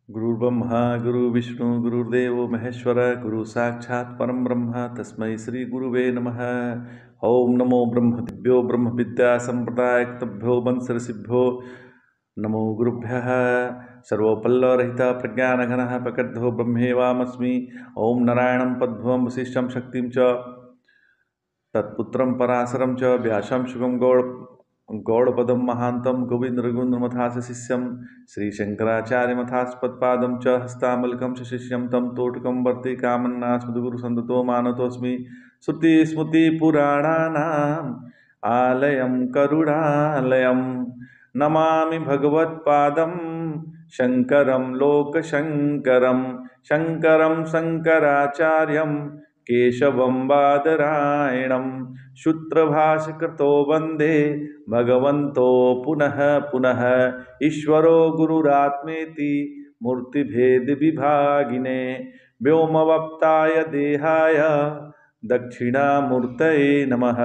गुरुर्ब्रह्मा गुरुर्विष्णु गुरुर्देवो महेश्वर गुरु साक्षात् परम ब्रह्म तस्मै श्री गुरुवे नमः। ओम नमो ब्रह्मदिभ्यो ब्रह्म विद्या संप्रदायक्तभ्यो वंश ऋषिभ्यो नमो गुरुभ्यः। सर्वोपल्लवरहित प्रज्ञानघनः प्रकृद्धो ब्रह्मेवामस्मि। ओम नारायणं पद्मं वसिष्ठं शक्तिं च तत्पुत्रं पराशरं च व्यासं शुभं गौड़पदं महांतं गोविंद रघुन्द्रमथास शिष्यं श्रीशंकराचार्यमथास्पत्पादं च हस्तामलकं च शिष्यं तं तोटकं वर्ते कामन्नास्मद्गुरुसन्दतो मानतोऽस्मि। श्रुतिस्मृतिपुराणानाम् आलयं करुणालयं नमामि भगवत्पादं शङ्करं लोकशङ्करं शङ्करं शङ्कराचार्यं केशवं बादरायणं सूत्रभाष्यकृतो वन्दे भगवन्तो पुनः पुनः। ईश्वरो गुरुरात्मेति मूर्तिभेदविभागिने व्योमवप्ताय देहाय दक्षिणामूर्तये नमः।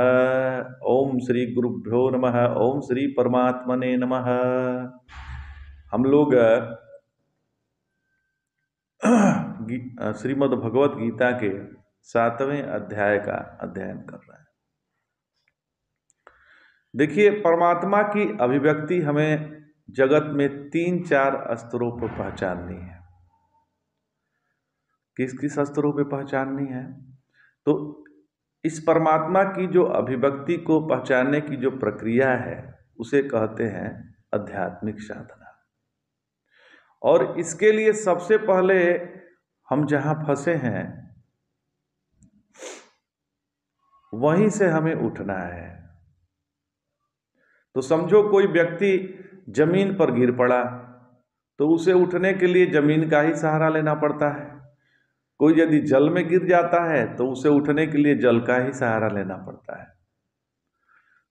ओम श्री गुरुभ्यो नमः। ओम श्री परमात्मने नमः। हम लोग श्रीमद् भगवत गीता के 7वें अध्याय का अध्ययन कर रहे हैं। देखिए, परमात्मा की अभिव्यक्ति हमें जगत में 3-4 स्तरों पर पहचाननी है। किस किस स्तरों पर पहचाननी है? तो इस परमात्मा की जो अभिव्यक्ति को पहचानने की जो प्रक्रिया है उसे कहते हैं आध्यात्मिक साधना। और इसके लिए सबसे पहले हम जहां फंसे हैं वहीं से हमें उठना है। तो समझो कोई व्यक्ति जमीन पर गिर पड़ा तो उसे उठने के लिए जमीन का ही सहारा लेना पड़ता है। कोई यदि जल में गिर जाता है तो उसे उठने के लिए जल का ही सहारा लेना पड़ता है।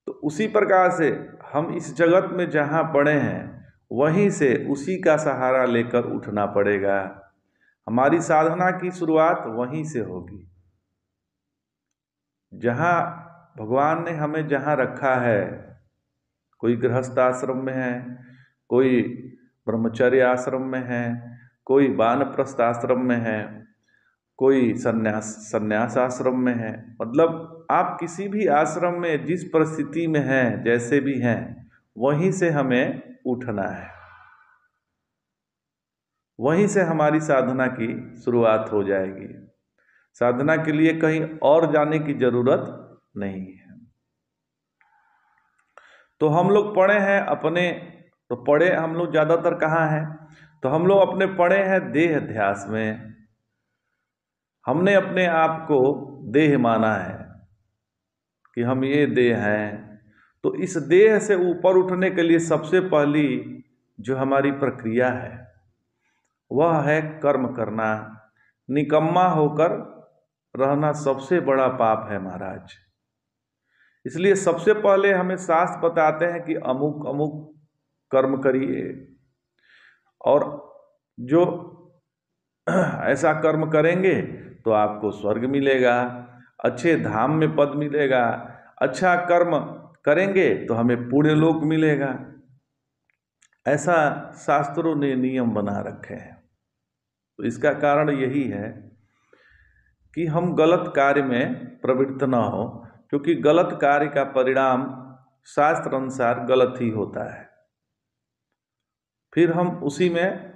तो उसी प्रकार से हम इस जगत में जहां पड़े हैं वहीं से उसी का सहारा लेकर उठना पड़ेगा। हमारी साधना की शुरुआत वहीं से होगी। जहां भगवान ने हमें जहां रखा है, कोई गृहस्थ आश्रम में है, कोई ब्रह्मचर्य आश्रम में है, कोई वानप्रस्थ आश्रम में है, कोई संन्यास आश्रम में है। मतलब आप किसी भी आश्रम में जिस परिस्थिति में हैं, जैसे भी हैं, वहीं से हमें उठना है। वहीं से हमारी साधना की शुरुआत हो जाएगी। साधना के लिए कहीं और जाने की जरूरत नहीं है। तो हम लोग पढ़े हैं अपने, तो पढ़े हम लोग ज़्यादातर कहाँ हैं? तो हम लोग अपने पढ़े हैं देह अध्यास में। हमने अपने आप को देह माना है कि हम ये देह हैं। तो इस देह से ऊपर उठने के लिए सबसे पहली जो हमारी प्रक्रिया है वह है कर्म करना। निकम्मा होकर रहना सबसे बड़ा पाप है महाराज। इसलिए सबसे पहले हमें शास्त्र बताते हैं कि अमुक अमुक कर्म करिए, और जो ऐसा कर्म करेंगे तो आपको स्वर्ग मिलेगा, अच्छे धाम में पद मिलेगा। अच्छा कर्म करेंगे तो हमें पुण्य लोक मिलेगा। ऐसा शास्त्रों ने नियम बना रखे हैं। तो इसका कारण यही है कि हम गलत कार्य में प्रवृत्त न हो, क्योंकि गलत कार्य का परिणाम शास्त्र अनुसार गलत ही होता है। फिर हम उसी में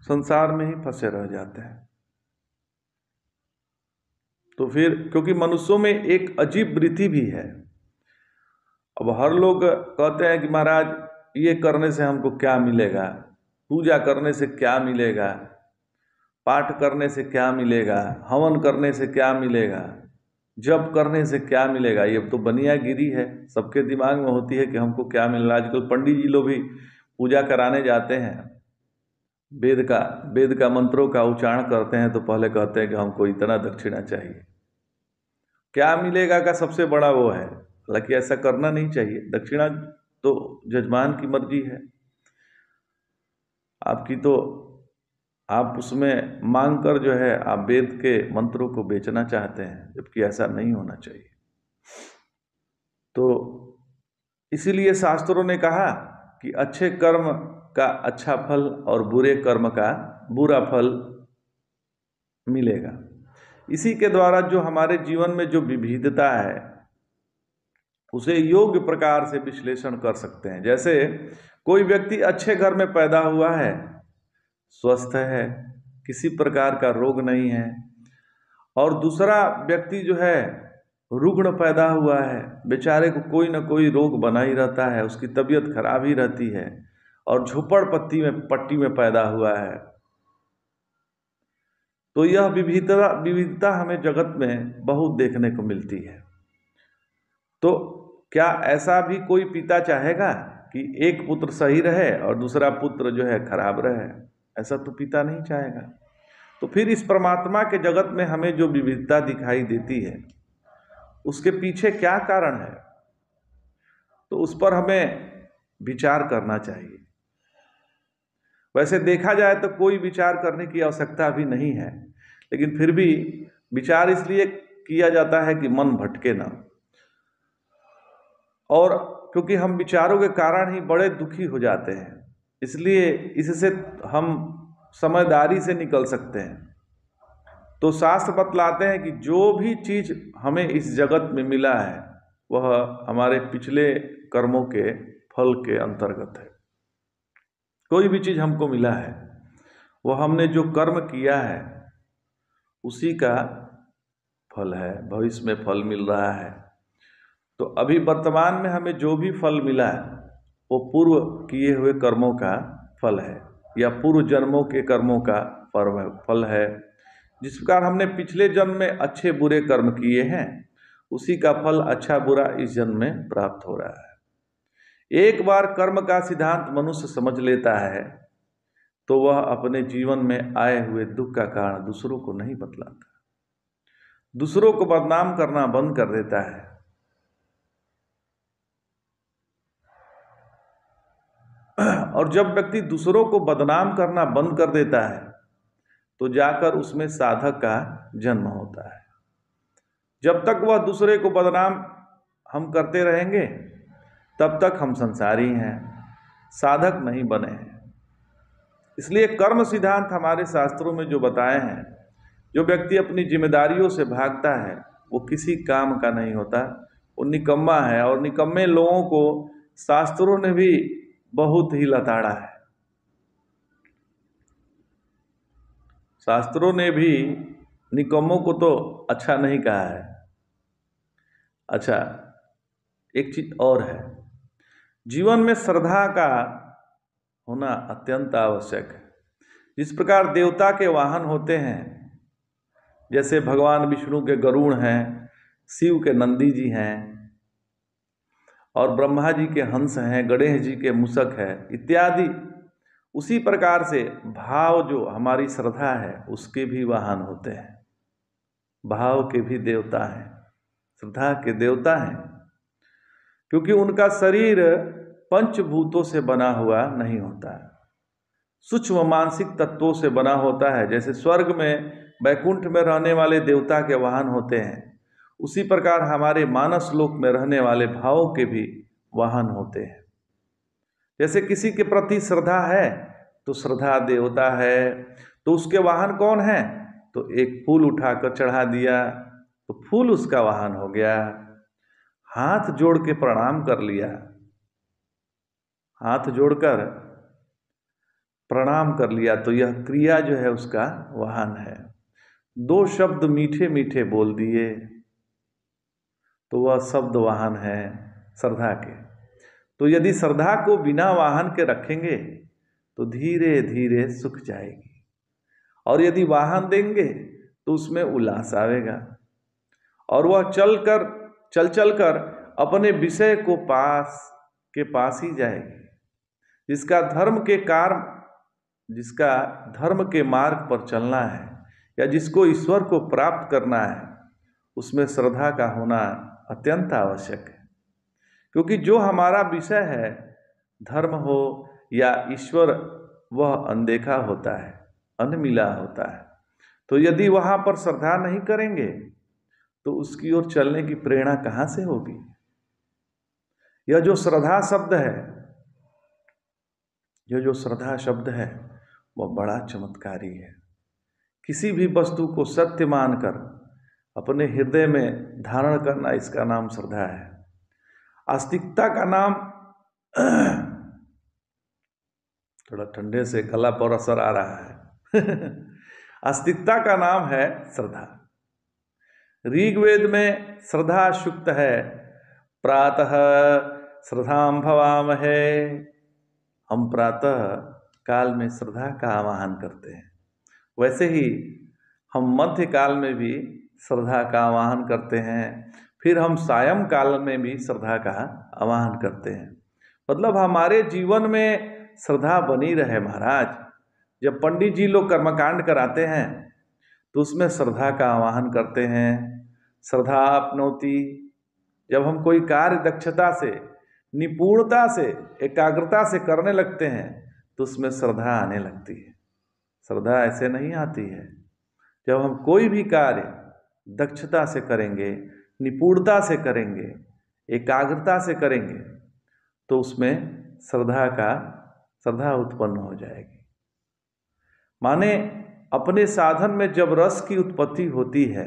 संसार में ही फंसे रह जाते हैं। तो फिर क्योंकि मनुष्यों में एक अजीब वृत्ति भी है। अब हर लोग कहते हैं कि महाराज ये करने से हमको क्या मिलेगा, पूजा करने से क्या मिलेगा, पाठ करने से क्या मिलेगा, हवन करने से क्या मिलेगा, जप करने से क्या मिलेगा। ये तो बनियागिरी है, सबके दिमाग में होती है कि हमको क्या मिल रहा है। आजकल पंडित जी लोग भी पूजा कराने जाते हैं, वेद का मंत्रों का उच्चारण करते हैं तो पहले कहते हैं कि हमको इतना दक्षिणा चाहिए। क्या मिलेगा का सबसे बड़ा वो है। हालांकि ऐसा करना नहीं चाहिए। दक्षिणा तो जजमान की मर्जी है आपकी, तो आप उसमें मांग कर जो है आप वेद के मंत्रों को बेचना चाहते हैं, जबकि ऐसा नहीं होना चाहिए। तो इसीलिए शास्त्रों ने कहा कि अच्छे कर्म का अच्छा फल और बुरे कर्म का बुरा फल मिलेगा। इसी के द्वारा जो हमारे जीवन में जो विविधता है उसे योग्य प्रकार से विश्लेषण कर सकते हैं। जैसे कोई व्यक्ति अच्छे घर में पैदा हुआ है, स्वस्थ है, किसी प्रकार का रोग नहीं है, और दूसरा व्यक्ति जो है रुग्ण पैदा हुआ है, बेचारे को कोई ना कोई रोग बना ही रहता है, उसकी तबीयत खराब ही रहती है, और पट्टी में पैदा हुआ है। तो यह विविधता हमें जगत में बहुत देखने को मिलती है। तो क्या ऐसा भी कोई पिता चाहेगा कि एक पुत्र सही रहे और दूसरा पुत्र जो है खराब रहे? ऐसा तो पिता नहीं चाहेगा। तो फिर इस परमात्मा के जगत में हमें जो विविधता दिखाई देती है उसके पीछे क्या कारण है, तो उस पर हमें विचार करना चाहिए। वैसे देखा जाए तो कोई विचार करने की आवश्यकता भी नहीं है, लेकिन फिर भी विचार इसलिए किया जाता है कि मन भटके ना, और क्योंकि हम विचारों के कारण ही बड़े दुखी हो जाते हैं, इसलिए इससे हम समझदारी से निकल सकते हैं। तो शास्त्र बतलाते हैं कि जो भी चीज हमें इस जगत में मिला है वह हमारे पिछले कर्मों के फल के अंतर्गत है। कोई भी चीज हमको मिला है वह हमने जो कर्म किया है उसी का फल है, भविष्य में फल मिल रहा है। तो अभी वर्तमान में हमें जो भी फल मिला है वो पूर्व किए हुए कर्मों का फल है, या पूर्व जन्मों के कर्मों का फल है। जिस प्रकार हमने पिछले जन्म में अच्छे बुरे कर्म किए हैं उसी का फल अच्छा बुरा इस जन्म में प्राप्त हो रहा है। एक बार कर्म का सिद्धांत मनुष्य समझ लेता है तो वह अपने जीवन में आए हुए दुख का कारण दूसरों को नहीं बतलाता, दूसरों को बदनाम करना बंद कर देता है। और जब व्यक्ति दूसरों को बदनाम करना बंद कर देता है तो जाकर उसमें साधक का जन्म होता है। जब तक वह दूसरे को बदनाम हम करते रहेंगे तब तक हम संसारी हैं, साधक नहीं बने हैं। इसलिए कर्म सिद्धांत हमारे शास्त्रों में जो बताए हैं, जो व्यक्ति अपनी जिम्मेदारियों से भागता है वो किसी काम का नहीं होता, वो निकम्मा है। और निकम्मे लोगों को शास्त्रों ने भी बहुत ही लताड़ा है। शास्त्रों ने भी निकम्मों को तो अच्छा नहीं कहा है। अच्छा, एक चीज और है, जीवन में श्रद्धा का होना अत्यंत आवश्यक है। जिस प्रकार देवता के वाहन होते हैं, जैसे भगवान विष्णु के गरुड़ हैं, शिव के नंदी जी हैं, और ब्रह्मा जी के हंस हैं, गणेश जी के मूषक है इत्यादि, उसी प्रकार से भाव जो हमारी श्रद्धा है उसके भी वाहन होते हैं। भाव के भी देवता हैं, श्रद्धा के देवता हैं, क्योंकि उनका शरीर पंचभूतों से बना हुआ नहीं होता है, सूक्ष्म मानसिक तत्वों से बना होता है। जैसे स्वर्ग में वैकुंठ में रहने वाले देवता के वाहन होते हैं, उसी प्रकार हमारे मानस लोक में रहने वाले भावों के भी वाहन होते हैं। जैसे किसी के प्रति श्रद्धा है तो श्रद्धा देवता है, तो उसके वाहन कौन है? तो एक फूल उठाकर चढ़ा दिया तो फूल उसका वाहन हो गया। हाथ जोड़ के प्रणाम कर लिया, हाथ जोड़कर प्रणाम कर लिया तो यह क्रिया जो है उसका वाहन है। दो शब्द मीठे मीठे बोल दिए तो वह शब्द वाहन है श्रद्धा के। तो यदि श्रद्धा को बिना वाहन के रखेंगे तो धीरे धीरे सूख जाएगी, और यदि वाहन देंगे तो उसमें उल्लास आवेगा, और वह चल कर अपने विषय को पास ही जाएगी। जिसका धर्म के मार्ग पर चलना है या जिसको ईश्वर को प्राप्त करना है, उसमें श्रद्धा का होना अत्यंत आवश्यक है। क्योंकि जो हमारा विषय है, धर्म हो या ईश्वर, वह अनदेखा होता है, अनमिला होता है। तो यदि वहाँ पर श्रद्धा नहीं करेंगे तो उसकी ओर चलने की प्रेरणा कहाँ से होगी? यह जो श्रद्धा शब्द है जो श्रद्धा शब्द है वह बड़ा चमत्कारी है। किसी भी वस्तु को सत्य मानकर अपने हृदय में धारण करना, इसका नाम श्रद्धा है। आस्तिकता का नाम थोड़ा ठंडे से गला पर असर आ रहा है आस्तिकता का नाम है श्रद्धा। ऋग्वेद में श्रद्धा सूक्त है, प्रातः श्रद्धां भवामहे। हम प्रातः काल में श्रद्धा का आवाहन करते हैं। वैसे ही हम मध्य काल में भी श्रद्धा का आवाहन करते हैं, फिर हम सायं काल में भी श्रद्धा का आवाहन करते हैं। मतलब हमारे जीवन में श्रद्धा बनी रहे महाराज। जब पंडित जी लोग कर्मकांड कराते हैं तो उसमें श्रद्धा का आवाहन करते हैं। श्रद्धा अपनौति। जब हम कोई कार्य दक्षता से, निपुणता से, एकाग्रता से करने लगते हैं तो उसमें श्रद्धा आने लगती है। श्रद्धा ऐसे नहीं आती है। जब हम कोई भी कार्य दक्षता से करेंगे, निपुणता से करेंगे, एकाग्रता से करेंगे तो उसमें श्रद्धा उत्पन्न हो जाएगी। माने अपने साधन में जब रस की उत्पत्ति होती है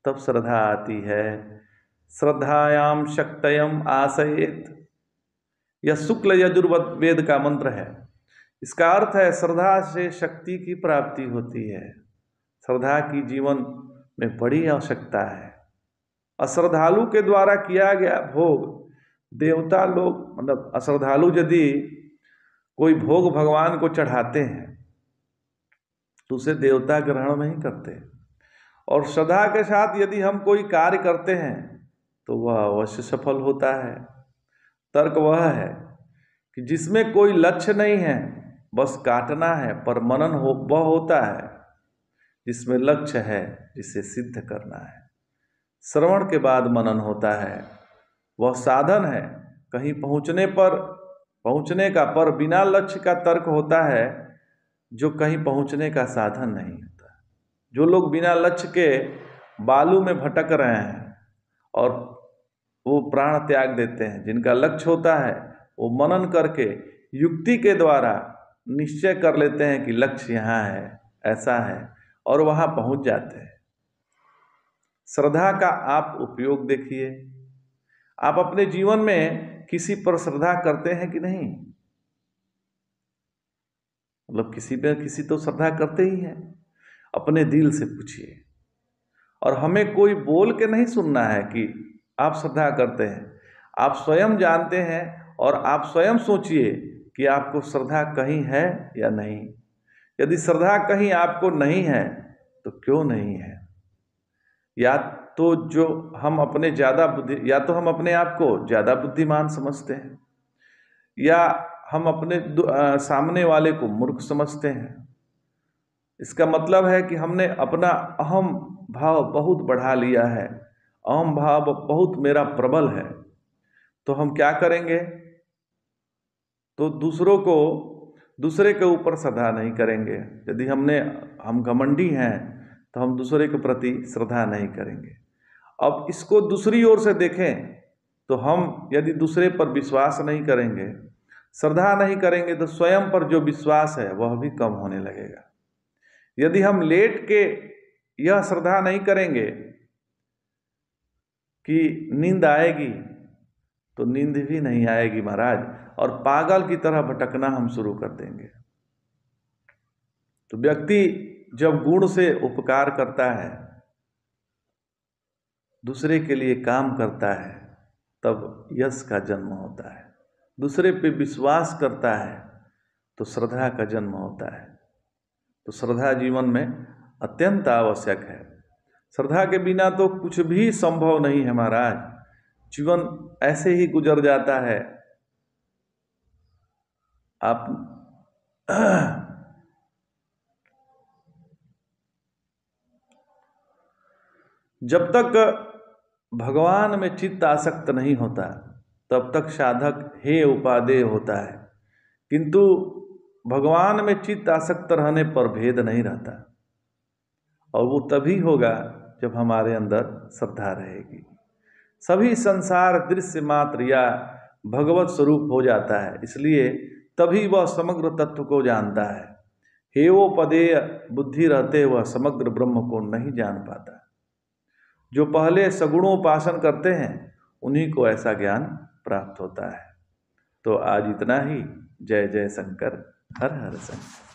तब श्रद्धा आती है। श्रद्धायाम शक्तयम आसयेत, यह शुक्ल यजुर्वेद का मंत्र है। इसका अर्थ है श्रद्धा से शक्ति की प्राप्ति होती है। श्रद्धा की जीवन में बड़ी आवश्यकता है। अश्रद्धालु के द्वारा किया गया भोग देवता लोग, मतलब अश्रद्धालु यदि कोई भोग भगवान को चढ़ाते हैं तो उसे देवता ग्रहण नहीं करते। और श्रद्धा के साथ यदि हम कोई कार्य करते हैं तो वह अवश्य सफल होता है। तर्क वह है कि जिसमें कोई लक्ष्य नहीं है, बस काटना है, पर मनन वह होता है जिसमें लक्ष्य है, जिसे सिद्ध करना है। श्रवण के बाद मनन होता है, वह साधन है कहीं पहुंचने का, पर बिना लक्ष्य का तर्क होता है जो कहीं पहुंचने का साधन नहीं होता। जो लोग बिना लक्ष्य के बालू में भटक रहे हैं और वो प्राण त्याग देते हैं, जिनका लक्ष्य होता है वो मनन करके युक्ति के द्वारा निश्चय कर लेते हैं कि लक्ष्य यहाँ है, ऐसा है, और वहाँ पहुँच जाते हैं। श्रद्धा का आप उपयोग देखिए। आप अपने जीवन में किसी पर श्रद्धा करते हैं कि नहीं? मतलब किसी पे किसी तो श्रद्धा करते ही हैं। अपने दिल से पूछिए। और हमें कोई बोल के नहीं सुनना है कि आप श्रद्धा करते हैं। आप स्वयं जानते हैं और आप स्वयं सोचिए कि आपको श्रद्धा कहीं है या नहीं। यदि श्रद्धा कहीं आपको नहीं है तो क्यों नहीं है? या तो हम अपने आप को ज़्यादा बुद्धिमान समझते हैं, या हम अपने सामने वाले को मूर्ख समझते हैं। इसका मतलब है कि हमने अपना अहम भाव बहुत बढ़ा लिया है। अहम भाव बहुत मेरा प्रबल है। तो हम क्या करेंगे? तो दूसरे के ऊपर श्रद्धा नहीं करेंगे। यदि हम घमंडी हैं तो हम दूसरे के प्रति श्रद्धा नहीं करेंगे। अब इसको दूसरी ओर से देखें तो हम यदि दूसरे पर विश्वास नहीं करेंगे, श्रद्धा नहीं करेंगे, तो स्वयं पर जो विश्वास है वह भी कम होने लगेगा। यदि हम लेट के यह श्रद्धा नहीं करेंगे कि नींद आएगी, तो नींद भी नहीं आएगी महाराज, और पागल की तरह भटकना हम शुरू कर देंगे। तो व्यक्ति जब गुण से उपकार करता है, दूसरे के लिए काम करता है, तब यश का जन्म होता है। दूसरे पे विश्वास करता है तो श्रद्धा का जन्म होता है। तो श्रद्धा जीवन में अत्यंत आवश्यक है। श्रद्धा के बिना तो कुछ भी संभव नहीं है महाराज। जीवन ऐसे ही गुजर जाता है। आप जब तक भगवान में चित्त आसक्त नहीं होता तब तक साधक हे उपादेय होता है, किंतु भगवान में चित्त आसक्त रहने पर भेद नहीं रहता, और वो तभी होगा जब हमारे अंदर श्रद्धा रहेगी। सभी संसार दृश्य मात्र या भगवत स्वरूप हो जाता है। इसलिए तभी वह समग्र तत्व को जानता है। हेवो पदेय बुद्धि रहते वह समग्र ब्रह्म को नहीं जान पाता। जो पहले सगुणोपासन करते हैं उन्हीं को ऐसा ज्ञान प्राप्त होता है। तो आज इतना ही। जय जय शंकर, हर हर शंकर।